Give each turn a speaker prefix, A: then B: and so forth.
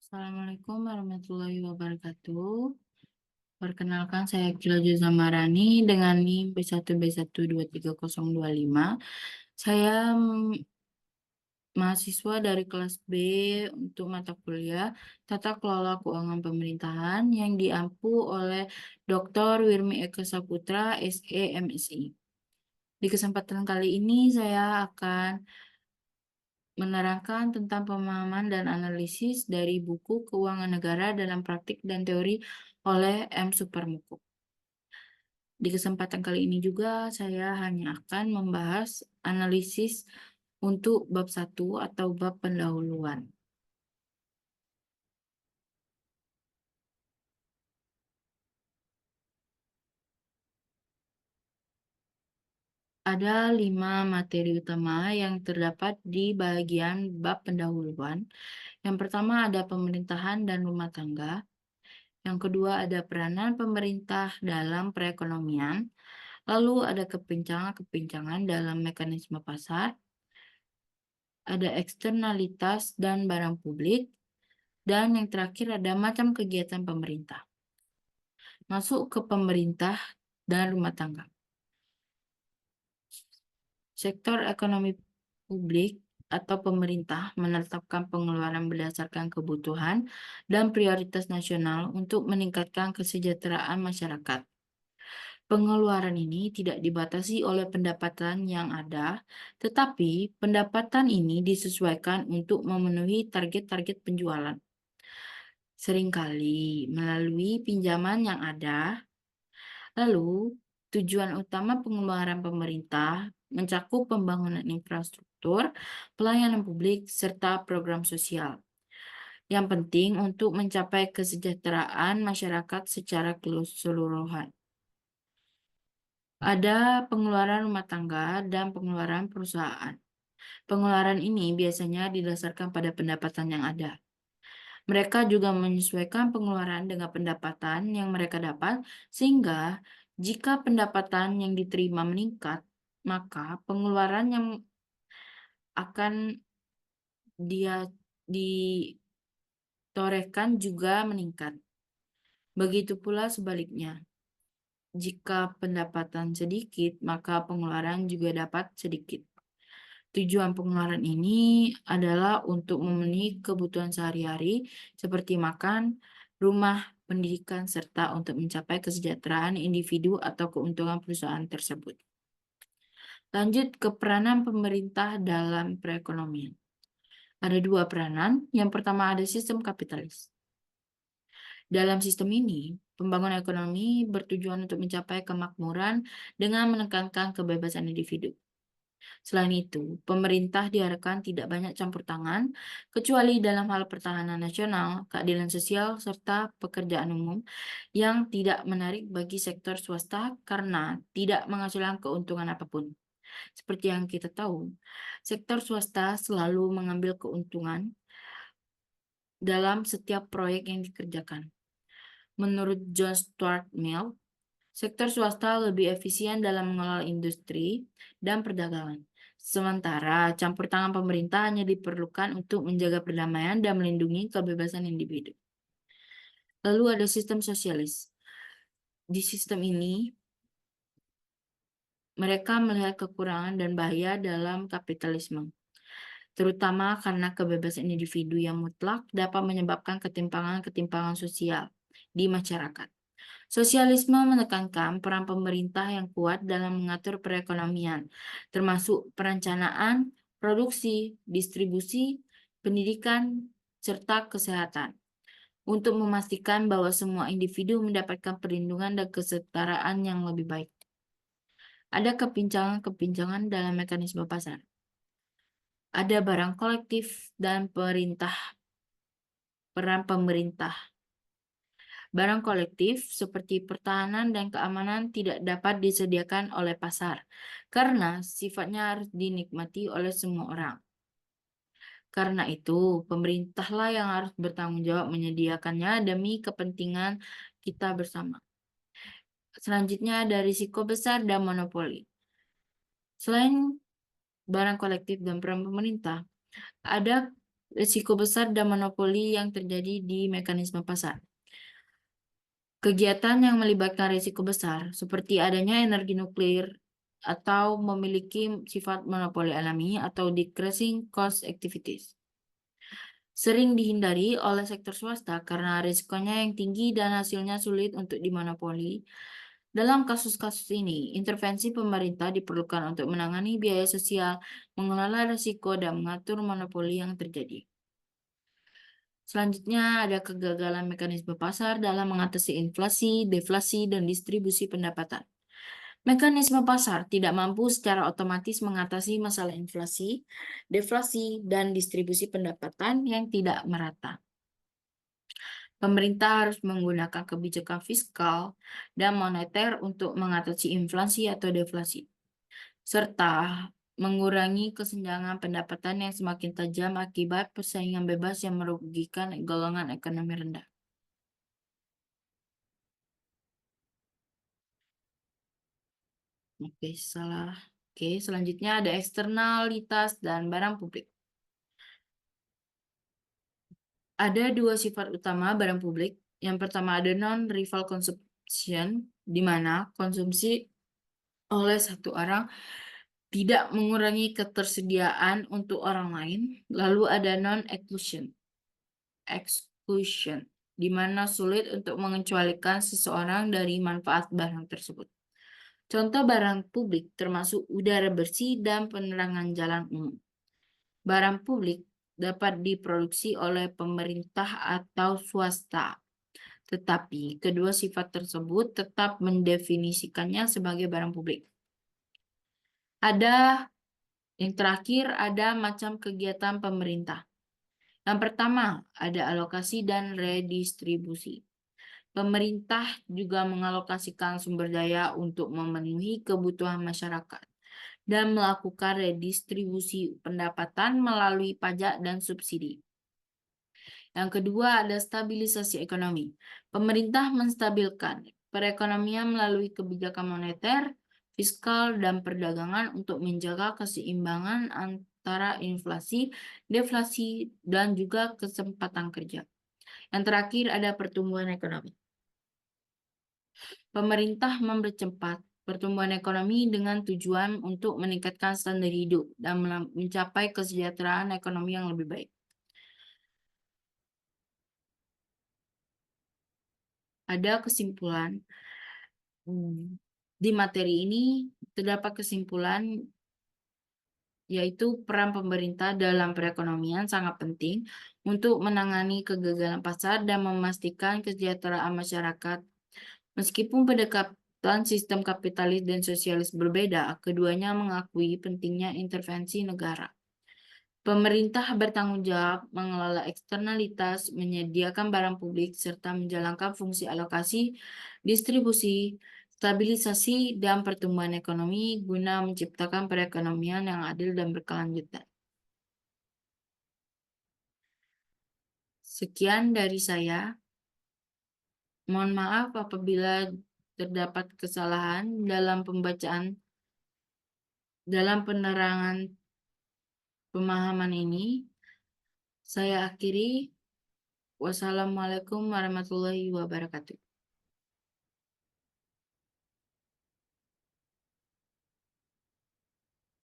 A: Assalamualaikum warahmatullahi wabarakatuh. Perkenalkan, saya Kila Juzamarani dengan NIM B1B1230025. Saya mahasiswa dari kelas B untuk mata kuliah Tata Kelola Keuangan Pemerintahan yang diampu oleh Dr. Wirmi Eka Saputra, SE, MSI. Di kesempatan kali ini saya akan menerangkan tentang pemahaman dan analisis dari buku Keuangan Negara dalam Praktik dan Teori oleh M. Suparmoko. Di kesempatan kali ini juga saya hanya akan membahas analisis untuk bab 1 atau bab pendahuluan. Ada 5 materi utama yang terdapat di bagian bab pendahuluan. Yang pertama ada pemerintahan dan rumah tangga. Yang kedua ada peranan pemerintah dalam perekonomian. Lalu ada kepincangan-kepincangan dalam mekanisme pasar. Ada eksternalitas dan barang publik. Dan yang terakhir ada macam kegiatan pemerintah. Masuk ke pemerintah dan rumah tangga. Sektor ekonomi publik atau pemerintah menetapkan pengeluaran berdasarkan kebutuhan dan prioritas nasional untuk meningkatkan kesejahteraan masyarakat. Pengeluaran ini tidak dibatasi oleh pendapatan yang ada, tetapi pendapatan ini disesuaikan untuk memenuhi target-target penjualan. Seringkali melalui pinjaman yang ada. Lalu, tujuan utama pengeluaran pemerintah mencakup pembangunan infrastruktur, pelayanan publik, serta program sosial yang penting untuk mencapai kesejahteraan masyarakat secara keseluruhan. Ada pengeluaran rumah tangga dan pengeluaran perusahaan. Pengeluaran ini biasanya didasarkan pada pendapatan yang ada. Mereka juga menyesuaikan pengeluaran dengan pendapatan yang mereka dapat, sehingga jika pendapatan yang diterima meningkat, maka pengeluaran yang akan dia ditorehkan juga meningkat. Begitu pula sebaliknya. Jika pendapatan sedikit, maka pengeluaran juga dapat sedikit. Tujuan pengeluaran ini adalah untuk memenuhi kebutuhan sehari-hari seperti makan, rumah, pendidikan, serta untuk mencapai kesejahteraan individu atau keuntungan perusahaan tersebut. Lanjut ke peranan pemerintah dalam perekonomian. Ada 2 peranan. Yang pertama ada sistem kapitalis. Dalam sistem ini, pembangunan ekonomi bertujuan untuk mencapai kemakmuran dengan menekankan kebebasan individu. Selain itu, pemerintah diharapkan tidak banyak campur tangan, kecuali dalam hal pertahanan nasional, keadilan sosial, serta pekerjaan umum yang tidak menarik bagi sektor swasta karena tidak menghasilkan keuntungan apapun. Seperti yang kita tahu, sektor swasta selalu mengambil keuntungan dalam setiap proyek yang dikerjakan. Menurut John Stuart Mill, sektor swasta lebih efisien dalam mengelola industri dan perdagangan. Sementara campur tangan pemerintah hanya diperlukan untuk menjaga perdamaian dan melindungi kebebasan individu. Lalu ada sistem sosialis. Di sistem ini, mereka melihat kekurangan dan bahaya dalam kapitalisme, terutama karena kebebasan individu yang mutlak dapat menyebabkan ketimpangan-ketimpangan sosial di masyarakat. Sosialisme menekankan peran pemerintah yang kuat dalam mengatur perekonomian, termasuk perencanaan, produksi, distribusi, pendidikan, serta kesehatan, untuk memastikan bahwa semua individu mendapatkan perlindungan dan kesetaraan yang lebih baik. Ada kepincangan-kepincangan dalam mekanisme pasar. Ada barang kolektif dan peran pemerintah. Barang kolektif seperti pertahanan dan keamanan tidak dapat disediakan oleh pasar karena sifatnya harus dinikmati oleh semua orang. Karena itu, pemerintahlah yang harus bertanggung jawab menyediakannya demi kepentingan kita bersama. Selanjutnya ada risiko besar dan monopoli. Selain barang kolektif dan peran pemerintah, ada Risiko besar dan monopoli yang terjadi di mekanisme pasar. Kegiatan yang melibatkan risiko besar, seperti adanya energi nuklir atau memiliki sifat monopoli alami atau decreasing cost activities, sering dihindari oleh sektor swasta karena risikonya yang tinggi dan hasilnya sulit untuk dimonopoli. Dalam kasus-kasus ini, intervensi pemerintah diperlukan untuk menangani biaya sosial, mengelola risiko, dan mengatur monopoli yang terjadi. Selanjutnya ada kegagalan mekanisme pasar dalam mengatasi inflasi, deflasi, dan distribusi pendapatan. Mekanisme pasar tidak mampu secara otomatis mengatasi masalah inflasi, deflasi, dan distribusi pendapatan yang tidak merata. Pemerintah harus menggunakan kebijakan fiskal dan moneter untuk mengatasi inflasi atau deflasi, serta mengurangi kesenjangan pendapatan yang semakin tajam akibat persaingan bebas yang merugikan golongan ekonomi rendah. Oke, salah. Oke, selanjutnya ada eksternalitas dan barang publik. Ada dua sifat utama barang publik. Yang pertama ada non-rival consumption, di mana konsumsi oleh satu orang tidak mengurangi ketersediaan untuk orang lain. Lalu ada non-exclusion, exclusion, di mana sulit untuk mengecualikan seseorang dari manfaat barang tersebut. Contoh barang publik termasuk udara bersih dan penerangan jalan umum. Barang publik dapat diproduksi oleh pemerintah atau swasta, tetapi kedua sifat tersebut tetap mendefinisikannya sebagai barang publik. Yang terakhir ada macam kegiatan pemerintah. Yang pertama ada alokasi dan redistribusi. Pemerintah juga mengalokasikan sumber daya untuk memenuhi kebutuhan masyarakat dan melakukan redistribusi pendapatan melalui pajak dan subsidi. Yang kedua ada stabilisasi ekonomi. Pemerintah menstabilkan perekonomian melalui kebijakan moneter, fiskal, dan perdagangan untuk menjaga keseimbangan antara inflasi, deflasi, dan juga kesempatan kerja. Yang terakhir ada pertumbuhan ekonomi. Pemerintah mempercepat pertumbuhan ekonomi dengan tujuan untuk meningkatkan standar hidup dan mencapai kesejahteraan ekonomi yang lebih baik. Ada kesimpulan. Di materi ini terdapat kesimpulan yaitu peran pemerintah dalam perekonomian sangat penting untuk menangani kegagalan pasar dan memastikan kesejahteraan masyarakat. Meskipun pendekatan sistem kapitalis dan sosialis berbeda, keduanya mengakui pentingnya intervensi negara. Pemerintah bertanggung jawab mengelola eksternalitas, menyediakan barang publik, serta menjalankan fungsi alokasi, distribusi, stabilisasi, dan pertumbuhan ekonomi guna menciptakan perekonomian yang adil dan berkelanjutan. Sekian dari saya. Mohon maaf apabila terdapat kesalahan dalam penerangan pemahaman ini. Saya akhiri. Wassalamualaikum warahmatullahi wabarakatuh.